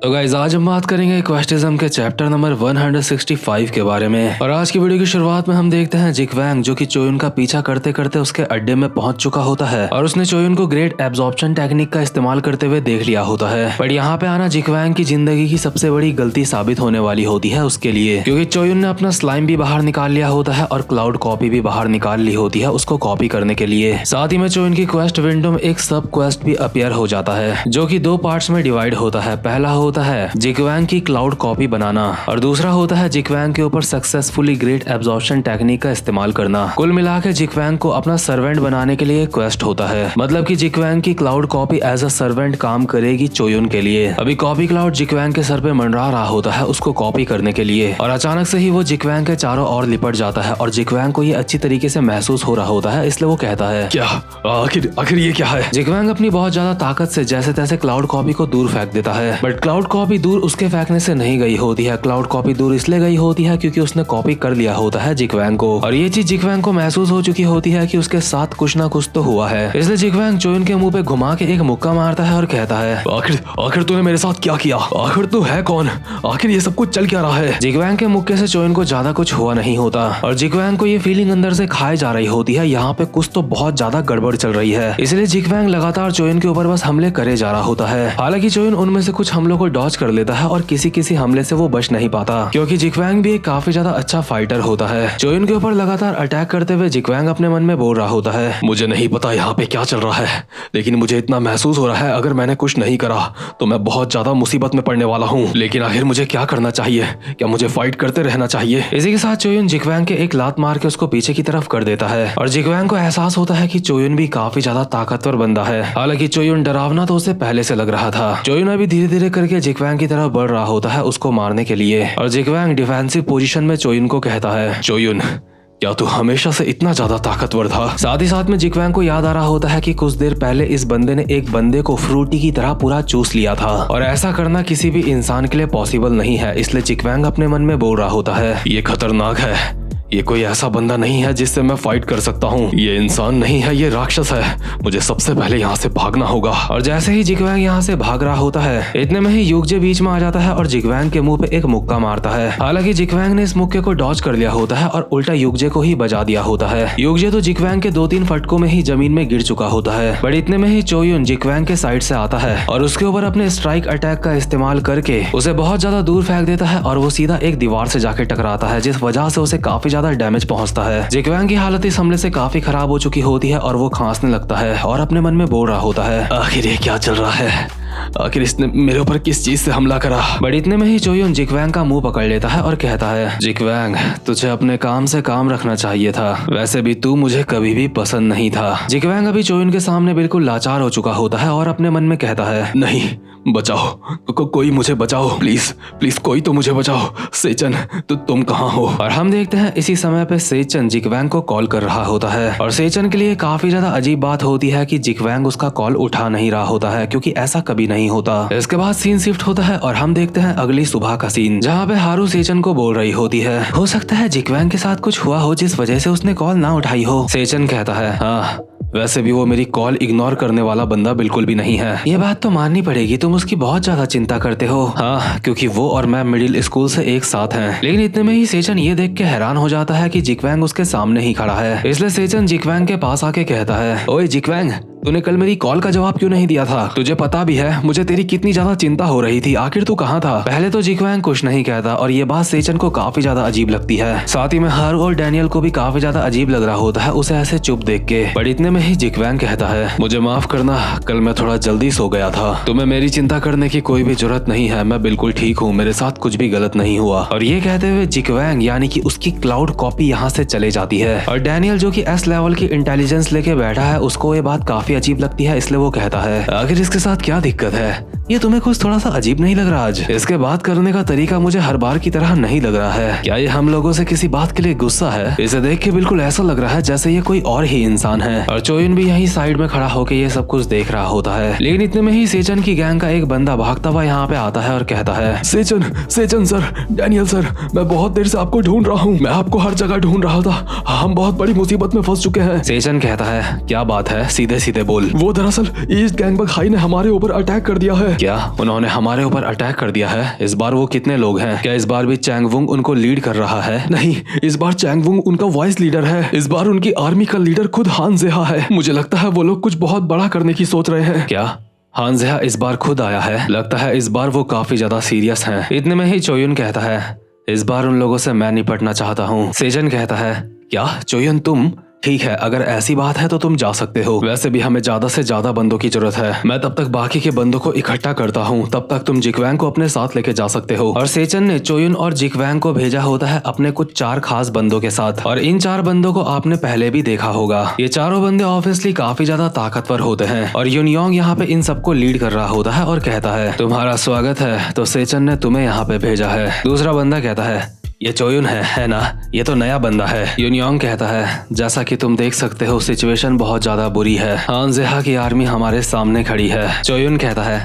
तो गाइस आज हम बात करेंगे क्वेस्टिज्म के चैप्टर नंबर 165 के बारे में। और आज की वीडियो की शुरुआत में हम देखते हैं जिक वैंग जो कि चोयुन का पीछा करते करते उसके अड्डे में पहुंच चुका होता है और उसने चोयुन को ग्रेट एब्जॉर्प्शन टेक्निक का इस्तेमाल करते हुए देख लिया होता है। बट यहाँ पे आना जिक वैंग की जिंदगी की सबसे बड़ी गलती साबित होने वाली होती है उसके लिए, क्योंकि चोयुन ने अपना स्लाइम भी बाहर निकाल लिया होता है और क्लाउड कॉपी भी बाहर निकाल ली होती है उसको कॉपी करने के लिए। साथ ही में चोयुन की क्वेस्ट विंडो में एक सब क्वेस्ट भी अपीयर हो जाता है जो कि दो पार्ट्स में डिवाइड होता है। पहला होता है जिक वैंग की क्लाउड कॉपी बनाना और दूसरा होता है जिक वैंग के ऊपर सक्सेसफुली ग्रेट एब्जॉर्प्शन टेक्निक का इस्तेमाल करना। कुल मिला के जिक वैंग को अपना सर्वेंट बनाने के लिए क्वेस्ट होता है, मतलब कि जिक वैंग की cloud copy as a servant काम करेगी चोयुन के लिए। अभी कॉपी क्लाउड जिक वैंग के सर पे मंडरा रहा होता है उसको कॉपी करने के लिए और अचानक से ही वो जिक वैंग के चारों ओर लिपट जाता है और जिक वैंग को ये अच्छी तरीके से महसूस हो रहा होता है, इसलिए वो कहता है क्या आखिर ये क्या है। जिक वैंग अपनी बहुत ज्यादा ताकत से जैसे तैसे क्लाउड कॉपी को दूर फेंक देता है, बट क्लाउड कॉपी दूर उसके फेंकने से नहीं गई होती है। क्लाउड कॉपी दूर इसलिए गई होती है क्योंकि उसने कॉपी कर लिया होता है जिक वैंग को और ये चीज जिक वैंग को महसूस हो चुकी होती है कि उसके साथ कुछ ना कुछ तो हुआ है। इसलिए जिक वैंग चोयुन के मुंह पे घुमा के एक मुक्का मारता है और कहता है आखिर तूने मेरे साथ क्या किया। आखिर तू है कौन, आखिर ये सब कुछ चल क्या रहा है। जिक वैंग के मुक्के से चोयुन को ज्यादा कुछ हुआ नहीं होता और जिक वैंग को ये फीलिंग अंदर से खाए जा रही होती है यहाँ पे कुछ तो बहुत ज्यादा गड़बड़ चल रही है। इसलिए जिक वैंग लगातार चोयुन के ऊपर बस हमले करे जा रहा होता है। हालांकि चोयुन उनमें से कुछ हमलों को डॉज कर लेता है और किसी हमले से वो बच नहीं पाता क्योंकि जिक वैंग भी एक काफी ज्यादा अच्छा फाइटर होता है। चोयुन के ऊपर लगातार अटैक करते हुए जिक वैंग अपने मन में बोल रहा होता है मुझे नहीं पता यहाँ पे क्या चल रहा है, लेकिन मुझे इतना महसूस हो रहा है अगर मैंने कुछ नहीं करा तो मैं बहुत ज्यादा मुसीबत में पड़ने वाला हूँ। लेकिन आखिर मुझे क्या करना चाहिए, क्या मुझे फाइट करते रहना चाहिए। इसी के साथ चोयुन जिक वैंग के एक लात मार के उसको पीछे की तरफ कर देता है और जिक वैंग को एहसास होता है कि चोयुन भी काफी ज्यादा ताकतवर बंदा है। हालांकि चोयुन डरावना तो उसे पहले से लग रहा था। चोयुन अभी धीरे धीरे करके जिक वैंग की तरफ बढ़ रहा होता है उसको मारने के लिए और जिक वैंग डिफेंसिव पोजीशन में चोयुन को कहता है चोयुन क्या तू हमेशा से इतना ज्यादा ताकतवर था। साथ ही साथ में जिक वैंग को याद आ रहा होता है कि कुछ देर पहले इस बंदे ने एक बंदे को फ्रूटी की तरह पूरा चूस लिया था और ऐसा करना किसी भी इंसान के लिए पॉसिबल नहीं है। इसलिए जिक वैंग अपने मन में बोल रहा होता है ये खतरनाक है, ये कोई ऐसा बंदा नहीं है जिससे मैं फाइट कर सकता हूँ। ये इंसान नहीं है, ये राक्षस है। मुझे सबसे पहले यहाँ से भागना होगा। और जैसे ही जिक वैंग यहाँ से भाग रहा होता है इतने में ही युगजे बीच में आ जाता है और जिक वैंग के मुंह पे एक मुक्का मारता है। हालांकि जिक वैंग ने इस मुक्के को डॉज कर लिया होता है और उल्टा युगजे को ही बजा दिया होता है। युगजे तो जिक वैंग के 2-3 फटकों में ही जमीन में गिर चुका होता है। बट इतने में ही चोयुन जिक वैंग के साइड से आता है और उसके ऊपर अपने स्ट्राइक अटैक का इस्तेमाल करके उसे बहुत ज्यादा दूर फेंक देता है और वो सीधा एक दीवार से जाके टकराता है जिस वजह से उसे काफी ज्यादा डैमेज पहुंचता है। जिक वैंग की हालत इस हमले से काफी खराब हो चुकी होती है और वो खांसने लगता है और अपने मन में बोल रहा होता है आखिर ये क्या चल रहा है, आखिर इसने मेरे ऊपर किस चीज से हमला करा। बट इतने में ही चोयुन जिक वैंग का मुंह पकड़ लेता है और कहता है जिक वैंग तुझे अपने काम से काम रखना चाहिए था, वैसे भी तू मुझे कभी भी पसंद नहीं था। जिक वैंग अभी चोयुन के सामने बिल्कुल लाचार हो चुका होता है और अपने मन में कहता है नहीं बचाओ, कोई मुझे बचाओ, प्लीज कोई तो मुझे बचाओ। सेचन तुम कहाँ हो। और हम देखते हैं इसी समय पे सेचन जिक वैंग को कॉल कर रहा होता है और सेचन के लिए काफी ज्यादा अजीब बात होती है कि जिक वैंग उसका कॉल उठा नहीं रहा होता है क्योंकि ऐसा कभी नहीं होता। इसके बाद सीन शिफ्ट होता है और हम देखते हैं अगली सुबह का सीन जहाँ पे हारू सेचन को बोल रही होती है हो सकता है जिक वैंग के साथ कुछ हुआ हो जिस वजह से उसने कॉल ना उठाई हो। सेचन कहता है हाँ, वैसे भी वो मेरी कॉल इग्नोर करने वाला बंदा बिल्कुल भी नहीं है। ये बात तो माननी पड़ेगी, तुम उसकी बहुत ज्यादा चिंता करते हो। हाँ, क्योंकि वो और मैं मिडिल स्कूल से एक साथ हैं। लेकिन इतने में ही सेचन ये देख के हैरान हो जाता है कि जिक वैंग उसके सामने ही खड़ा है। इसलिए सेचन जिक वैंग के पास आके कहता है ओए जिक वैंग, तूने कल मेरी कॉल का जवाब क्यों नहीं दिया था। तुझे पता भी है मुझे तेरी कितनी ज्यादा चिंता हो रही थी, आखिर तू कहाँ था। पहले तो जिक वैंग कुछ नहीं कहता और ये बात सेचन को काफी ज्यादा अजीब लगती है। साथ ही में हारू और डैनियल को भी काफी ज्यादा अजीब लग रहा होता है उसे ऐसे चुप देख के। बट इतने में ही जिक वैंग कहता है मुझे माफ करना, कल मैं थोड़ा जल्दी सो गया था। तुम्हें मेरी चिंता करने की कोई भी जरूरत नहीं है, मैं बिल्कुल ठीक हूँ, मेरे साथ कुछ भी गलत नहीं हुआ। और ये कहते हुए जिक वैंग यानी कि उसकी क्लाउड कॉपी यहाँ से चले जाती है और डैनियल जो कि S लेवल की इंटेलिजेंस लेके बैठा है उसको ये बात काफी अजीब लगती है। इसलिए वो कहता है आखिर इसके साथ क्या दिक्कत है, ये तुम्हें कुछ थोड़ा सा अजीब नहीं लग रहा आज। इसके बात करने का तरीका मुझे हर बार की तरह नहीं लग रहा है। क्या ये हम लोगों से किसी बात के लिए गुस्सा है। इसे देख के बिल्कुल ऐसा लग रहा है जैसे ये कोई और ही इंसान है। और चोयुन भी यहीं साइड में खड़ा होकर ये सब कुछ देख रहा होता है। लेकिन इतने में ही सेचन की गैंग का एक बंदा भागता हुआ यहाँ पे आता है और कहता है सेचन सर, डैनियल सर, मैं बहुत देर से आपको ढूंढ रहा हूँ, मैं आपको हर जगह ढूंढ रहा था, हम बहुत बड़ी मुसीबत में फंस चुके हैं। सेचन कहता है क्या बात है, सीधे सीधे बोल। वो दरअसल ईस्ट गैंगबग हाई ने हमारे ऊपर अटैक कर दिया है। है। क्या उन्होंने हमारे ऊपर अटैक कर दिया है? इस बार वो कितने लोग हैं? क्या इस बार भी चैंग वुंग उनको लीड कर रहा है? नहीं, इस बार चैंग वुंग उनका वाइस लीडर है। इस बार उनकी आर्मी का लीडर खुद हान ज़ेहा है। मुझे लगता है वो लोग कुछ बहुत बड़ा करने की सोच रहे हैं। क्या हान ज़ेहा इस बार खुद आया है? लगता है इस बार वो काफी ज्यादा सीरियस हैं। इतने में ही चोयुन कहता है, इस बार उन लोगों से मैं निपटना चाहता हूँ। सेजन कहता है, क्या चोयुन तुम? ठीक है, अगर ऐसी बात है तो तुम जा सकते हो। वैसे भी हमें ज्यादा से ज्यादा बंदों की जरूरत है। मैं तब तक बाकी के बंदों को इकट्ठा करता हूँ, तब तक तुम जिक्वैंग को अपने साथ लेके जा सकते हो। और सेचन ने चोयुन और जिक्वैंग को भेजा होता है अपने कुछ 4 खास बंदों के साथ। और इन 4 बंदों को आपने पहले भी देखा होगा। ये चारों बंदे ऑब्वियसली काफी ज्यादा ताकतवर होते हैं। और यूनियोंग यहाँ पे इन सबको लीड कर रहा होता है और कहता है, तुम्हारा स्वागत है। तो सेचन ने तुम्हें यहाँ पे भेजा है। दूसरा बंदा कहता है, ये चोयुन है ना? ये तो नया बंदा है। यूनियोंग कहता है, जैसा कि तुम देख सकते हो सिचुएशन बहुत ज्यादा बुरी है। हान ज़ेहा की आर्मी हमारे सामने खड़ी है। चोयुन कहता है,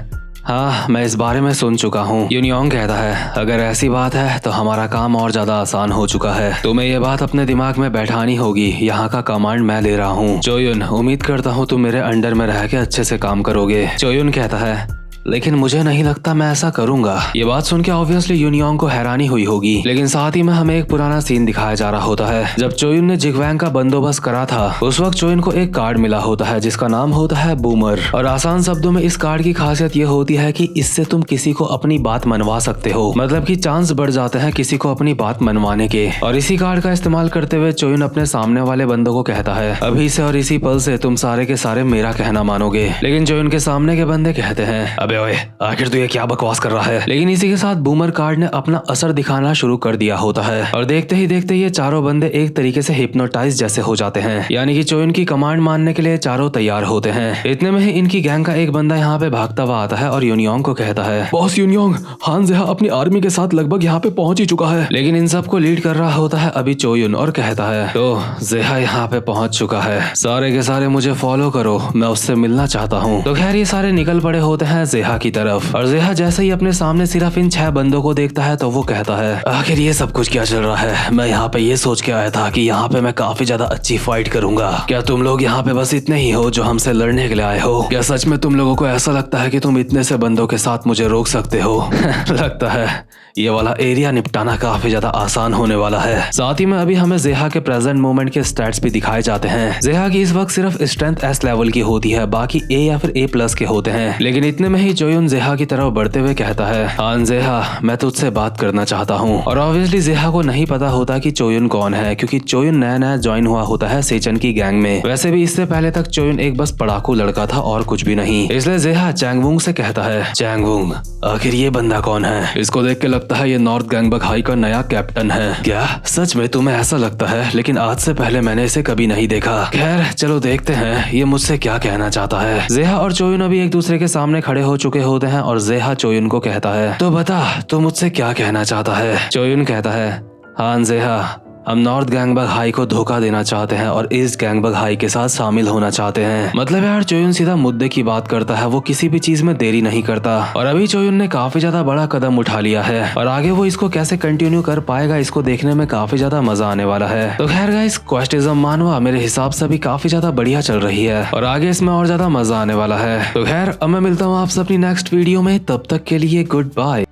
हाँ मैं इस बारे में सुन चुका हूँ। यूनियोंग कहता है, अगर ऐसी बात है तो हमारा काम और ज्यादा आसान हो चुका है। तुम्हें ये बात अपने दिमाग में बैठानी होगी, यहाँ का कमांड मैं ले रहा हूँ। चोयुन, उम्मीद करता हूँ तुम मेरे अंडर में रह के अच्छे से काम करोगे। चोयुन कहता है, लेकिन मुझे नहीं लगता मैं ऐसा करूंगा। ये बात सुन के ऑब्वियसली यूनियोंग को हैरानी हुई होगी, लेकिन साथ ही में हमें एक पुराना सीन दिखाया जा रहा होता है। जब चोयुन ने जिक्वैंग का बंदोबस्त करा था, उस वक्त चोयुन को एक कार्ड मिला होता है जिसका नाम होता है बूमर। और आसान शब्दों में इस कार्ड की खासियत ये होती है कि इससे तुम किसी को अपनी बात मनवा सकते हो। मतलब कि चांस बढ़ जाते हैं किसी को अपनी बात मनवाने के। और इसी कार्ड का इस्तेमाल करते हुए चोयुन अपने सामने वाले बंदों को कहता है, अभी से और इसी पल से तुम सारे के सारे मेरा कहना मानोगे। लेकिन चोयुन के सामने के बंदे कहते हैं, अबे ओए, आखिर तू ये क्या बकवास कर रहा है? लेकिन इसी के साथ बूमर कार्ड ने अपना असर दिखाना शुरू कर दिया होता है। और देखते ही देखते ये चारों बंदे एक तरीके से हिप्नोटाइज जैसे हो जाते हैं। यानी कि चोयुन की कमांड मानने के लिए चारों तैयार होते हैं। इतने में ही इनकी गैंग का एक बंदा यहाँ पे भागता हुआ आता है और यूनियोंग को कहता है, बॉस यूनियोंग, हान ज़ेहा अपनी आर्मी के साथ लगभग यहाँ पे पहुंच ही चुका है। लेकिन इन सबको लीड कर रहा होता है अभी चोयुन और कहता है, तो ज़ेहा यहाँ पे पहुंच चुका है, सारे के सारे मुझे फॉलो करो, मैं उससे मिलना चाहता हूँ। तो खैर ये सारे निकल पड़े होते हैं ज़ेहा की तरफ। और ज़ेहा जैसे ही अपने सामने सिर्फ इन 6 बंदों को देखता है तो वो कहता है, आखिर ये सब कुछ क्या चल रहा है? मैं यहाँ पे ये सोच के आया था कि यहाँ पे मैं काफी ज्यादा अच्छी फाइट करूंगा। क्या तुम लोग यहाँ पे बस इतने ही हो जो हमसे लड़ने के लिए आए हो? क्या सच में तुम लोगों को ऐसा लगता है कि तुम इतने से बंदों के साथ मुझे रोक सकते हो? लगता है ये वाला एरिया निपटाना काफी ज्यादा आसान होने वाला है। साथ ही में अभी हमें ज़ेहा के प्रेजेंट मोमेंट के स्टैट्स भी दिखाए जाते हैं। ज़ेहा की इस वक्त सिर्फ स्ट्रेंथ S लेवल की होती है, बाकी A या फिर A+ के होते हैं। लेकिन इतने में ही चोयुन ज़ेहा की तरफ बढ़ते हुए कहता है, हान ज़ेहा, मैं तुझसे बात करना चाहता हूँ। और ऑब्वियसली ज़ेहा को नहीं पता होता कि चोयुन कौन है, क्योंकि चोयुन नया नया ज्वाइन हुआ होता है सेचन की गैंग में। वैसे भी इससे पहले तक चोयुन एक बस पढ़ाकू लड़का था और कुछ भी नहीं। इसलिए ज़ेहा चैंग वुंग से कहता है, चैंग वुंग, आखिर ये बंदा कौन है? इसको देख के लगता है ये नॉर्थ गैंगबक हाई का नया कैप्टन है। क्या सच में तुम्हें ऐसा लगता है? लेकिन आज से पहले मैंने इसे कभी नहीं देखा। खैर चलो देखते हैं ये मुझसे क्या कहना चाहता है। ज़ेहा और चोयुन अभी एक दूसरे के सामने खड़े हो चुके होते हैं और ज़ेहा चोयुन को कहता है, तो बता तू मुझसे क्या कहना चाहता है? चोयुन कहता है, हान ज़ेहा, हम नॉर्थ गैंगबक हाई को धोखा देना चाहते हैं और ईस्ट गैंगबक हाई के साथ शामिल होना चाहते हैं। मतलब यार चोयुन सीधा मुद्दे की बात करता है, वो किसी भी चीज में देरी नहीं करता। और अभी चोयुन ने काफी ज्यादा बड़ा कदम उठा लिया है और आगे वो इसको कैसे कंटिन्यू कर पाएगा, इसको देखने में काफी ज्यादा मजा आने वाला है। तो खैर गाइस, क्वेस्टिज्म मानवा मेरे हिसाब से भी काफी ज्यादा बढ़िया चल रही है और आगे इसमें और ज्यादा मजा आने वाला है। तो खैर अब मैं मिलता हूँ आपसे अपनी नेक्स्ट वीडियो में, तब तक के लिए गुड बाय।